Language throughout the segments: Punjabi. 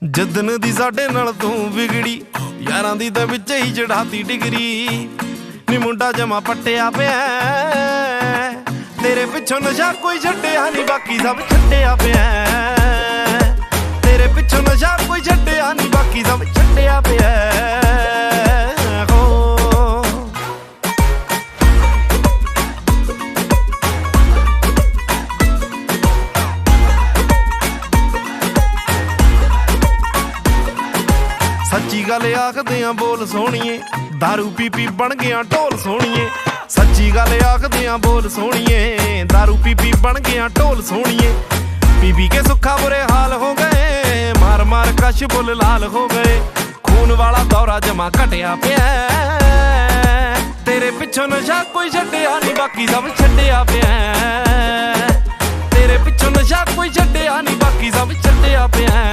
ਜਿੱਦਨ ਦੀ ਸਾਡੇ ਨਾਲ ਤੂੰ ਵਿਗੜੀ ਯਾਰਾਂ ਦੀ ਤਾਂ ਵਿੱਚ ਹੀ ਚੜਾਤੀ ਡਿਗਰੀ ਨੀ ਮੁੰਡਾ ਜਮਾ ਪੱਟਿਆ ਪਿਆ ਤੇਰੇ ਪਿੱਛੋਂ ਨਸ਼ਾ ਕੋਈ ਛੱਡਿਆ ਨਹੀਂ ਬਾਕੀ ਸਭ ਛੱਡਿਆ ਪਿਆ ਤੇਰੇ ਪਿੱਛੋਂ ਨਸ਼ਾ ਕੋਈ ਛੱਡਿਆ ਨਹੀਂ ਬਾਕੀ ਸਭ ਛੱਡਿਆ ਪਿਆ ਸੱਚੀ ਗੱਲ ਆਖਦੇ ਆ ਬੋਲ ਸੋਹਣੀਏ ਦਾਰੂ ਪੀ ਪੀ ਬਣ ਗਿਆ ਢੋਲ ਸੋਹਣੀਏ ਸੱਚੀ ਗੱਲ ਆਖਦੇ ਆ ਬੋਲ ਸੋਹਣੀਏ ਦਾਰੂ ਪੀ ਪੀ ਬਣ ਗਿਆ ਢੋਲ ਸੋਹਣੀਏ ਪੀ ਪੀ ਕੇ ਸੁੱਖਾ ਬੁਰੇ ਹਾਲ ਹੋ ਗਏ ਮਾਰ ਮਾਰ ਕਸ਼ ਬੁੱਲ ਲਾਲ ਹੋ ਗਏ ਖੂਨ ਵਾਲਾ ਦੌਰਾ ਜਮਾ ਘਟਿਆ ਪਿਆ ਤੇਰੇ ਪਿੱਛੋਂ ਨਸ਼ਾ ਕੋਈ ਛੱਡਿਆ ਨਹੀਂ ਬਾਕੀ ਸਭ ਛੱਡਿਆ ਪਿਆ ਤੇਰੇ ਪਿੱਛੋਂ ਨਸ਼ਾ ਕੋਈ ਛੱਡਿਆ ਨਹੀਂ ਬਾਕੀ ਸਭ ਛੱਡਿਆ ਪਿਆ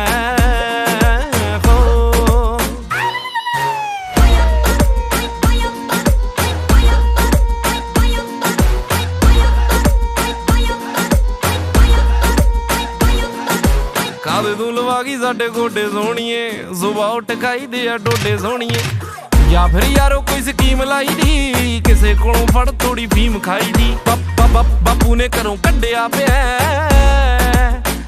ਕਾਦੇ ਤੂੰ ਲਵਾ ਗਈ ਸਾਡੇ ਗੋਡੇ ਸੋਹਣੀਏ ਸੁਬਾ ਉੱਠ ਖਾਈਦੇ ਆ ਡੋਡੇ ਸੋਹਣੀਏ ਜਾਂ ਫਿਰ ਯਾਰੋ ਕੋਈ ਸਕੀਮ ਲਾਈ ਦੀ ਕਿਸੇ ਕੋਲੋਂ ਫੜ ਥੋੜੀ ਫੀਮ ਖਾਈ ਦੀ ਬਾਪੂ ਨੇ ਘਰੋਂ ਕੱਢਿਆ ਪਿਆ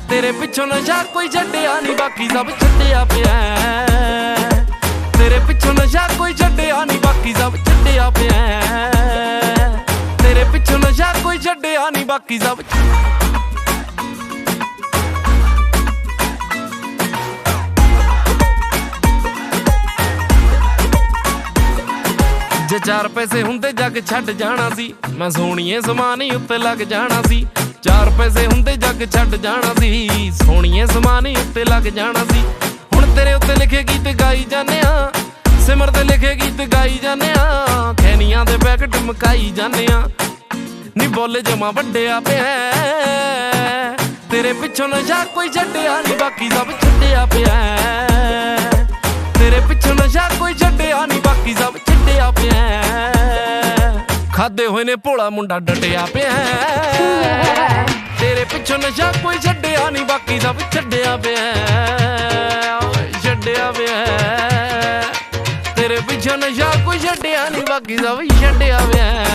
ਤੇਰੇ ਪਿੱਛੋਂ ਨਸ਼ਾ ਕੋਈ ਛੱਡਿਆ ਨਹੀਂ ਬਾਕੀ ਸਭ ਛੱਡਿਆ ਪਿਆ ਤੇਰੇ ਪਿੱਛੋਂ ਨਸ਼ਾ ਕੋਈ ਛੱਡਿਆ ਨਹੀਂ ਬਾਕੀ ਸਭ ਛੱਡਿਆ ਪਿਆ ਤੇਰੇ ਪਿੱਛੋਂ ਨਸ਼ਾ ਕੋਈ ਛੱਡਿਆ ਨਹੀਂ ਬਾਕੀ ਸਭ ਜੇ 4 ਪੈਸੇ ਹੁੰਦੇ ਜੱਗ ਛੱਡ ਜਾਣਾ ਸੀ ਮੈਂ ਸੋਹਣੀਏ ਸਮਾਨ ਹੀ ਉੱਤੇ ਲੱਗ ਜਾਣਾ ਸੀ 4 ਪੈਸੇ ਹੁੰਦੇ ਜੱਗ ਛੱਡ ਜਾਣਾ ਸੀ ਸੋਹਣੀਏ ਸਮਾਨ ਹੀ ਉੱਤੇ ਲੱਗ ਜਾਣਾ ਸੀ ਹੁਣ ਤੇਰੇ ਉੱਤੇ ਲਿਖੇ ਗੀਤ ਗਾਈ ਜਾਂਦੇ ਆ ਸਿਮਰ ਤੇ ਲਿਖੇ ਗੀਤ ਗਾਈ ਜਾਂਦੇ ਆ ਖੈਨੀਆਂ ਦੇ ਪੈਕਟ ਮਕਾਈ ਜਾਂਦੇ ਆ ਨੀ ਬੋਲੇ ਜਮਾ ਵੱਡਿਆ ਪਿਆ ਤੇਰੇ ਪਿੱਛੋਂ ਨਸ਼ਾ ਕੋਈ ਛੱਡਿਆ ਨਹੀਂ ਬਾਕੀ ਸਭ ਛੱਡਿਆ ਪਿਆ ਤੇਰੇ ਪਿੱਛੋਂ ਨਸ਼ਾ ਕੋਈ ਛੱਡਿਆ ਨਹੀਂ ਬਾਕੀ ਸਭ ਛੱਡਿਆ ਪਿਆ ਖਾਦੇ ਹੋਏ ਨੇ ਭੋਲਾ ਮੁੰਡਾ ਡਟਿਆ ਪਿਆ ਤੇਰੇ ਪਿੱਛੋਂ ਨਸ਼ਾ ਕੋਈ ਛੱਡਿਆ ਨਹੀਂ ਬਾਕੀ ਸਭ ਛੱਡਿਆ ਪਿਆ ਛੱਡਿਆ ਪਿਆ ਤੇਰੇ ਪਿੱਛੋਂ ਨਸ਼ਾ ਕੋਈ ਛੱਡਿਆ ਨਹੀਂ ਬਾਕੀ ਸਭ ਛੱਡਿਆ ਪਿਆ